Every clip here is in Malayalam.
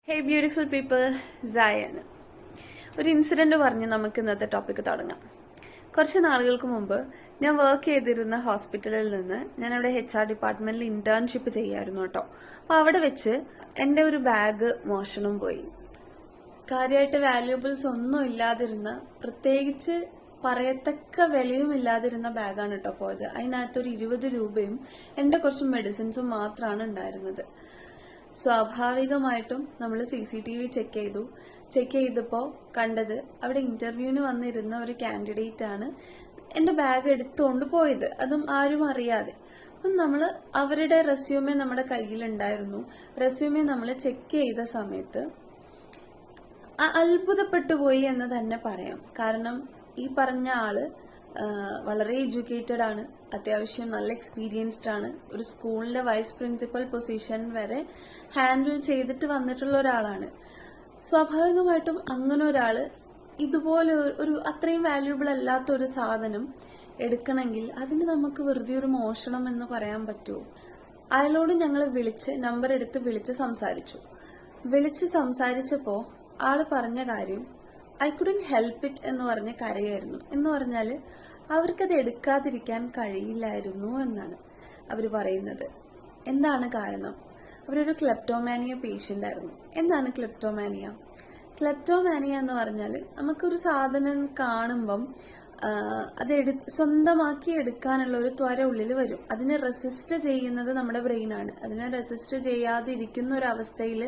ഹേ ബ്യൂട്ടിഫുൾ പീപ്പിൾ, സായാണ്. ഒരു ഇൻസിഡന്റ് പറഞ്ഞ് നമുക്ക് ഇന്നത്തെ ടോപ്പിക്ക് തുടങ്ങാം. കുറച്ച് നാളുകൾക്ക് മുമ്പ് ഞാൻ വർക്ക് ചെയ്തിരുന്ന ഹോസ്പിറ്റലിൽ നിന്ന് ഞാൻ അവിടെ HR ഡിപ്പാർട്ട്മെന്റിൽ ഇന്റേൺഷിപ്പ് ചെയ്യായിരുന്നു കേട്ടോ. അപ്പൊ അവിടെ വെച്ച് എൻ്റെ ഒരു ബാഗ് മോഷണം പോയി. കാര്യമായിട്ട് വാല്യൂബിൾസ് ഒന്നും ഇല്ലാതിരുന്ന, പ്രത്യേകിച്ച് പറയത്തക്ക വിലയും ഇല്ലാതിരുന്ന ബാഗാണ് കേട്ടോ പോയത്. അതിനകത്തൊരു 20 രൂപയും എൻ്റെ കുറച്ച് മെഡിസിൻസും മാത്രമാണ് ഉണ്ടായിരുന്നത്. സ്വാഭാവികമായിട്ടും നമ്മൾ CCTV ചെക്ക് ചെയ്തപ്പോൾ കണ്ടത് അവിടെ ഇന്റർവ്യൂവിന് വന്നിരുന്ന ഒരു കാൻഡിഡേറ്റ് ആണ് എൻ്റെ ബാഗ് എടുത്തുകൊണ്ട് പോയത്, അതും ആരും അറിയാതെ. അപ്പം നമ്മൾ അവരുടെ റെസ്യൂമെ നമ്മുടെ കയ്യിലുണ്ടായിരുന്നു. റെസ്യൂമെ നമ്മൾ ചെക്ക് ചെയ്ത സമയത്ത് അത്ഭുതപ്പെട്ടു പോയി എന്ന് തന്നെ പറയാം. കാരണം ഈ പറഞ്ഞ ആള് വളരെ എഡ്യൂക്കേറ്റഡ് ആണ്, അത്യാവശ്യം നല്ല എക്സ്പീരിയൻസ്ഡ് ആണ്, ഒരു സ്കൂളിന്റെ വൈസ് പ്രിൻസിപ്പൽ പൊസിഷൻ വരെ ഹാൻഡിൽ ചെയ്തിട്ട് വന്നിട്ടുള്ള ഒരാളാണ്. സ്വാഭാവികമായിട്ടും അങ്ങനെ ഒരാള് ഇതുപോലെ ഒരു അത്രയും വാല്യൂബിൾ അല്ലാത്ത ഒരു സാധനം എടുക്കണമെങ്കിൽ അതിന് നമുക്ക് വെറുതെ ഒരു മോഷണം എന്ന് പറയാൻ പറ്റുമോ? അയാളോട് ഞങ്ങൾ നമ്പർ എടുത്ത് വിളിച്ച് സംസാരിച്ചപ്പോ ആള് പറഞ്ഞ കാര്യം ഐ കുഡന്റ് ഹെൽപ്പ് ഇറ്റ് എന്ന് പറഞ്ഞ് കരയായിരുന്നു. എന്ന് പറഞ്ഞാൽ അവർക്കത് എടുക്കാതിരിക്കാൻ കഴിയില്ലായിരുന്നു എന്നാണ് അവർ പറയുന്നത്. എന്താണ് കാരണം? അവരൊരു ക്ലെപ്റ്റോമാനിയ പേഷ്യന്റ് ആയിരുന്നു. എന്താണ് ക്ലെപ്റ്റോമാനിയ? ക്ലെപ്റ്റോമാനിയ എന്ന് പറഞ്ഞാൽ നമുക്കൊരു സാധനം കാണുമ്പം അത് സ്വന്തമാക്കി എടുക്കാനുള്ള ഒരു ത്വര ഉള്ളിൽ വരും. അതിനെ റെസിസ്റ്റ് ചെയ്യുന്നത് നമ്മുടെ ബ്രെയിനാണ്. അതിനെ റെസിസ്റ്റ് ചെയ്യാതിരിക്കുന്ന ഒരു അവസ്ഥയിൽ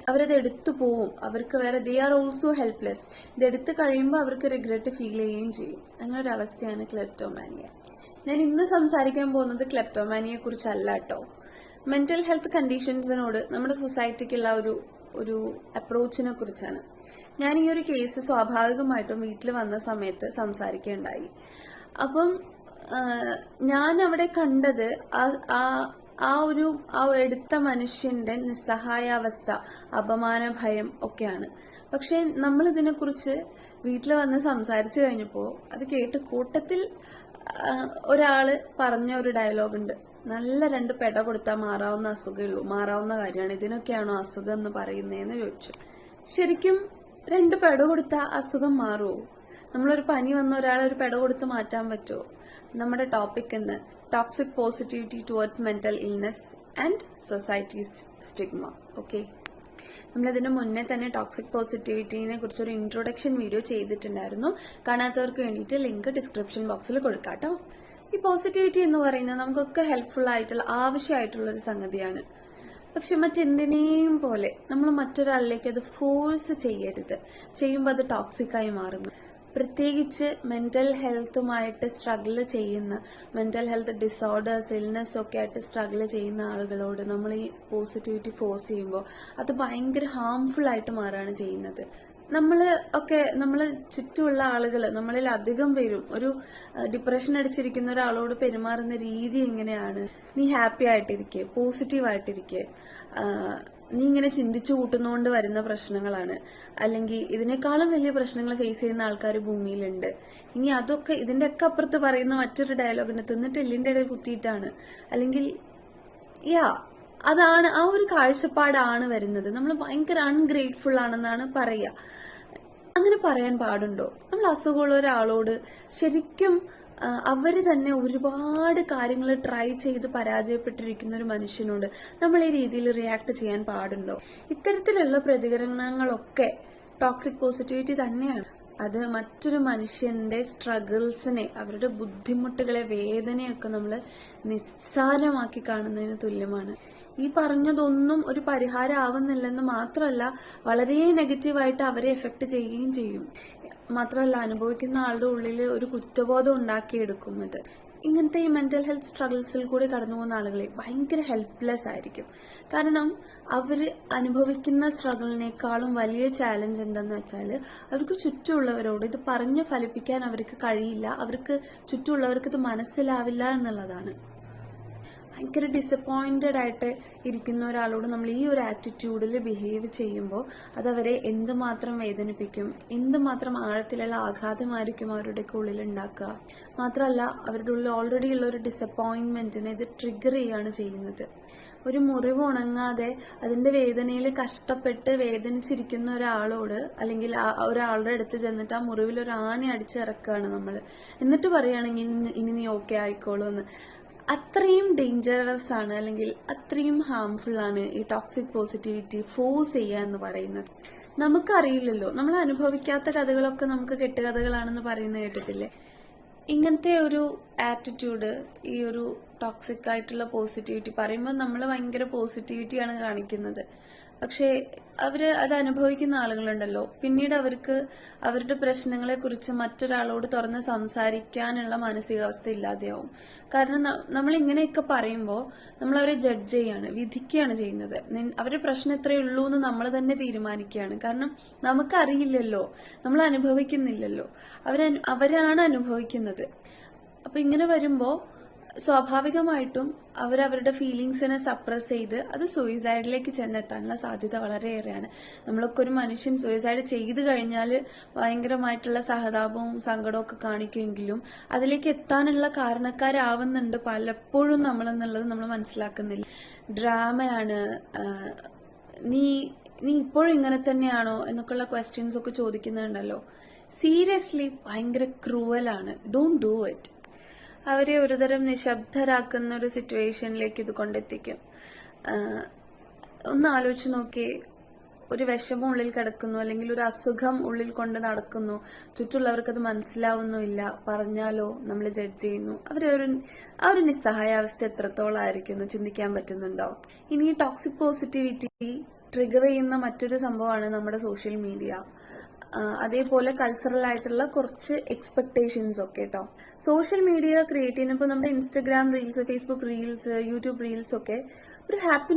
അവരത് എടുത്തു പോവും. അവർക്ക് വേറെ ദേ ആർ ഓൾസോ ഹെൽപ്ലെസ്. ഇതെടുത്ത് കഴിയുമ്പോൾ അവർക്ക് റിഗ്രറ്റ് ഫീൽ ചെയ്യുകയും ചെയ്യും. അങ്ങനെ ഒരു അവസ്ഥയാണ് ക്ലെപ്റ്റോമാനിയ. ഞാൻ ഇന്ന് സംസാരിക്കാൻ പോകുന്നത് ക്ലെപ്റ്റോമാനിയെ കുറിച്ചല്ല കേട്ടോ. മെന്റൽ ഹെൽത്ത് കണ്ടീഷൻസിനോട് നമ്മുടെ സൊസൈറ്റിക്കുള്ള ഒരു അപ്രോച്ചിനെ കുറിച്ചാണ്. ഞാൻ ഈ ഒരു കേസ് സ്വാഭാവികമായിട്ടും വീട്ടിൽ വന്ന സമയത്ത് സംസാരിക്കുകയുണ്ടായി. അപ്പം ഞാൻ അവിടെ കണ്ടത് ആ എടുത്ത മനുഷ്യന്റെ നിസ്സഹായാവസ്ഥ, അപമാന ഭയം ഒക്കെയാണ്. പക്ഷെ നമ്മൾ ഇതിനെക്കുറിച്ച് വീട്ടിൽ വന്ന് സംസാരിച്ചു കഴിഞ്ഞപ്പോൾ അത് കേട്ട് കൂട്ടത്തിൽ ഒരാള് പറഞ്ഞ ഒരു ഡയലോഗ് ഉണ്ട്. നല്ല 2 പെട കൊടുത്താൽ മാറാവുന്ന അസുഖമുള്ളൂ, മാറാവുന്ന കാര്യമാണ്, ഇതിനൊക്കെയാണോ അസുഖം എന്ന് പറയുന്നതെന്ന് ചോദിച്ചു. ശരിക്കും 2 പെട കൊടുത്താൽ അസുഖം മാറുമോ? നമ്മളൊരു പനി വന്ന ഒരാളെ ഒരു പെട കൊടുത്ത് മാറ്റാൻ പറ്റുമോ? നമ്മുടെ ടോപ്പിക് ഇന്ന് toxic positivity towards mental illness and societies stigma. Okay, നമ്മളതിന് മുന്നേ തന്നെ ടോക്സിക് പോസിറ്റിവിറ്റിനെ കുറിച്ചൊരു ഇൻട്രൊഡക്ഷൻ വീഡിയോ ചെയ്തിട്ടുണ്ടായിരുന്നു. കാണാത്തവർക്ക് വേണ്ടിയിട്ട് ലിങ്ക് ഡിസ്ക്രിപ്ഷൻ ബോക്സിൽ കൊടുക്കാം കേട്ടോ. ഈ പോസിറ്റിവിറ്റി എന്ന് പറയുന്നത് നമുക്കൊക്കെ ഹെൽപ്ഫുൾ ആയിട്ടുള്ള, ആവശ്യമായിട്ടുള്ള ഒരു സംഗതിയാണ്. പക്ഷെ മറ്റെന്തിനേയും പോലെ നമ്മൾ മറ്റൊരാളിലേക്ക് അത് ഫോഴ്സ് ചെയ്യരുത്. ചെയ്യുമ്പോൾ അത് ടോക്സിക്കായി മാറുന്നു. പ്രത്യേകിച്ച് മെന്റൽ ഹെൽത്തുമായിട്ട് സ്ട്രഗിൾ ചെയ്യുന്ന, മെന്റൽ ഹെൽത്ത് ഡിസോർഡേഴ്സ്, ഇൽനെസ് ഒക്കെ ആയിട്ട് സ്ട്രഗിൾ ചെയ്യുന്ന ആളുകളോട് നമ്മൾ ഈ പോസിറ്റിവിറ്റി ഫോഴ്സ് ചെയ്യുമ്പോൾ അത് ഭയങ്കര ഹാംഫുൾ ആയിട്ട് മാറുകയാണ് ചെയ്യുന്നത്. നമ്മള് ചുറ്റുമുള്ള ആളുകൾ, നമ്മളിൽ അധികം പേരും ഒരു ഡിപ്രഷൻ അടിച്ചിരിക്കുന്ന ഒരാളോട് പെരുമാറുന്ന രീതി എങ്ങനെയാണ്? നീ ഹാപ്പി ആയിട്ടിരിക്കെ, പോസിറ്റീവ് ആയിട്ടിരിക്കെ, നീ ഇങ്ങനെ ചിന്തിച്ചു കൂട്ടുന്നോണ്ട് വരുന്ന പ്രശ്നങ്ങളാണ്, അല്ലെങ്കിൽ ഇതിനേക്കാളും വലിയ പ്രശ്നങ്ങൾ ഫേസ് ചെയ്യുന്ന ആൾക്കാർ ഭൂമിയിലുണ്ട്. ഇനി ഇതിന്റെ ഒക്കെ അപ്പുറത്ത് പറയുന്ന മറ്റൊരു ഡയലോഗ് ഉണ്ട്, തിന്നിട്ട് എല്ലിന്റെ ഇടയിൽ കുത്തിയിട്ടാണ്, അല്ലെങ്കിൽ അതാണ് ആ ഒരു കാഴ്ചപ്പാടാണ് വരുന്നത്. നമ്മൾ ഭയങ്കര അൺഗ്രേറ്റ്ഫുൾ ആണെന്നാണ് പറയുക. അങ്ങനെ പറയാൻ പാടുണ്ടോ? നമ്മൾ അസുഖമുള്ള ഒരാളോട് ശരിക്കും അവര് തന്നെ ഒരുപാട് കാര്യങ്ങൾ ട്രൈ ചെയ്ത് പരാജയപ്പെട്ടിരിക്കുന്ന ഒരു മനുഷ്യനോട് നമ്മൾ ഈ രീതിയിൽ റിയാക്ട് ചെയ്യാൻ പാടുണ്ടോ? ഇത്തരത്തിലുള്ള പ്രതികരണങ്ങളൊക്കെ ടോക്സിക് പോസിറ്റിവിറ്റി തന്നെയാണ്. അത് മറ്റൊരു മനുഷ്യന്റെ സ്ട്രഗിൾസിനെ, അവരുടെ ബുദ്ധിമുട്ടുകളെ, വേദനയൊക്കെ നമ്മൾ നിസ്സാരമാക്കി കാണുന്നതിന് തുല്യമാണ്. ഈ പറഞ്ഞതൊന്നും ഒരു പരിഹാരം ആവുന്നില്ലെന്ന് മാത്രമല്ല, വളരെ നെഗറ്റീവായിട്ട് അവരെ എഫക്ട് ചെയ്യുകയും ചെയ്യും. മാത്രമല്ല, അനുഭവിക്കുന്ന ആളുടെ ഉള്ളിൽ ഒരു കുറ്റബോധം ഉണ്ടാക്കിയെടുക്കും. ഇത് ഇങ്ങനത്തെ ഈ മെന്റൽ ഹെൽത്ത് സ്ട്രഗിൾസിൽ കൂടി കടന്നു പോകുന്ന ആളുകളെ ഭയങ്കര ഹെൽപ്ലെസ് ആയിരിക്കും. കാരണം അവര് അനുഭവിക്കുന്ന സ്ട്രഗിളിനേക്കാളും വലിയ ചാലഞ്ച് എന്തെന്ന് വെച്ചാൽ അവർക്ക് ചുറ്റുമുള്ളവരോട് ഇത് പറഞ്ഞ് ഫലിപ്പിക്കാൻ അവർക്ക് കഴിയില്ല, അവർക്ക് ചുറ്റുമുള്ളവർക്ക് ഇത് മനസ്സിലാവില്ല എന്നുള്ളതാണ്. ഭയങ്കര ഡിസപ്പോയിന്റഡ് ആയിട്ട് ഇരിക്കുന്ന ഒരാളോട് നമ്മൾ ഈ ഒരു ആറ്റിറ്റ്യൂഡിൽ ബിഹേവ് ചെയ്യുമ്പോൾ അതവരെ എന്തുമാത്രം വേദനിപ്പിക്കും, എന്തുമാത്രം ആഴത്തിലുള്ള ആഘാതമായിരിക്കും അവരുടെ ഉള്ളിൽ ഉണ്ടാക്കുക. മാത്രമല്ല, അവരുടെ ഉള്ളിൽ ഓൾറെഡി ഉള്ള ഒരു ഡിസപ്പോയിന്റ്മെന്റിനെ ഇത് ട്രിഗർ ചെയ്യുകയാണ് ചെയ്യുന്നത്. ഒരു മുറിവ് ഉണങ്ങാതെ അതിന്റെ വേദനയിൽ കഷ്ടപ്പെട്ട് വേദനിച്ചിരിക്കുന്ന ഒരാളോട് അല്ലെങ്കിൽ ഒരാളുടെ അടുത്ത് ചെന്നിട്ട് ആ മുറിവിൽ ഒരു ആണി അടിച്ചിറക്കുകയാണ് നമ്മൾ. എന്നിട്ട് പറയുകയാണെങ്കിൽ ഇനി നീ ഓക്കെ ആയിക്കോളൂ എന്ന്. അത്രയും ഡേഞ്ചറസ് ആണ്, അല്ലെങ്കിൽ അത്രയും ഹാംഫുൾ ആണ് ഈ ടോക്സിക് പോസിറ്റിവിറ്റി ഫോഴ്സ് ചെയ്യുക എന്ന് പറയുന്നത്. നമുക്കറിയില്ലല്ലോ, നമ്മൾ അനുഭവിക്കാത്ത കഥകളൊക്കെ നമുക്ക് കെട്ടുകഥകളാണെന്ന് പറയുന്നത് കേട്ടിട്ടില്ലേ? ഇങ്ങനത്തെ ഒരു ആറ്റിറ്റ്യൂഡ്, ഈ ഒരു ടോക്സിക് ആയിട്ടുള്ള പോസിറ്റിവിറ്റി പറയുമ്പോൾ നമ്മൾ ഭയങ്കര പോസിറ്റിവിറ്റിയാണ് കാണിക്കുന്നത്. പക്ഷേ അത് അനുഭവിക്കുന്ന ആളുകളുണ്ടല്ലോ, പിന്നീട് അവർക്ക് അവരുടെ പ്രശ്നങ്ങളെ കുറിച്ച് മറ്റൊരാളോട് തുറന്ന് സംസാരിക്കാനുള്ള മാനസികാവസ്ഥ ഇല്ലാതെയാവും. കാരണം നമ്മൾ ഇങ്ങനെയൊക്കെ പറയുമ്പോൾ നമ്മൾ അവരെ ജഡ്ജ് ചെയ്യാണ്, വിധിക്കുകയാണ് ചെയ്യുന്നത്. അവരുടെ പ്രശ്നം എത്രയേ ഉള്ളൂ എന്ന് നമ്മൾ തന്നെ തീരുമാനിക്കുകയാണ്. കാരണം നമുക്കറിയില്ലല്ലോ, നമ്മൾ അനുഭവിക്കുന്നില്ലല്ലോ, അവരാണ് അനുഭവിക്കുന്നത്. അപ്പൊ ഇങ്ങനെ വരുമ്പോ സ്വാഭാവികമായിട്ടും അവരവരുടെ ഫീലിങ്സിനെ സപ്രസ് ചെയ്ത് അത് സൂയിസൈഡിലേക്ക് ചെന്നെത്താനുള്ള സാധ്യത വളരെയേറെയാണ്. നമ്മളൊക്കെ ഒരു മനുഷ്യൻ സൂയിസൈഡ് ചെയ്തു കഴിഞ്ഞാൽ ഭയങ്കരമായിട്ടുള്ള സഹതാപവും സങ്കടവും ഒക്കെ കാണിക്കുമെങ്കിലും അതിലേക്ക് എത്താനുള്ള കാരണക്കാരാവുന്നുണ്ട് പലപ്പോഴും നമ്മളെന്നുള്ളത് നമ്മൾ മനസ്സിലാക്കുന്നില്ല. ഡ്രാമയാണ്, നീ ഇപ്പോഴും ഇങ്ങനെ തന്നെയാണോ എന്നൊക്കെയുള്ള ക്വസ്റ്റ്യൻസ് ഒക്കെ ചോദിക്കുന്നുണ്ടല്ലോ. സീരിയസ്ലി ഭയങ്കര ക്രൂവലാണ്. Don't do it. അവരെ ഒരുതരം നിശബ്ദരാക്കുന്ന ഒരു സിറ്റുവേഷനിലേക്ക് ഇത് കൊണ്ടെത്തിക്കും. ഒന്ന് ആലോചിച്ച് നോക്കിയേ, ഒരു വിഷമം ഉള്ളിൽ കിടക്കുന്നു, അല്ലെങ്കിൽ ഒരു അസുഖം ഉള്ളിൽ കൊണ്ട് നടക്കുന്നു, ചുറ്റുള്ളവർക്ക് അത് മനസ്സിലാവുന്നില്ല, പറഞ്ഞാലോ നമ്മൾ ജഡ്ജ് ചെയ്യുന്നു. ആ ഒരു നിസ്സഹായാവസ്ഥ എത്രത്തോളം ആയിരിക്കും എന്ന് ചിന്തിക്കാൻ പറ്റുന്നുണ്ടോ? ഇനി ടോക്സിക് പോസിറ്റിവിറ്റി ട്രിഗർ ചെയ്യുന്ന മറ്റൊരു സംഭവമാണ് നമ്മുടെ സോഷ്യൽ മീഡിയ. അതേപോലെ കൾച്ചറൽ ആയിട്ടുള്ള കുറച്ച് എക്സ്പെക്ടേഷൻസ് ഒക്കെ കേട്ടോ. സോഷ്യൽ മീഡിയ ക്രിയേറ്റ് ചെയ്യുന്നപ്പോൾ നമ്മുടെ Instagram reels, Facebook reels, YouTube reels ഒക്കെ ഒരു ഹാപ്പി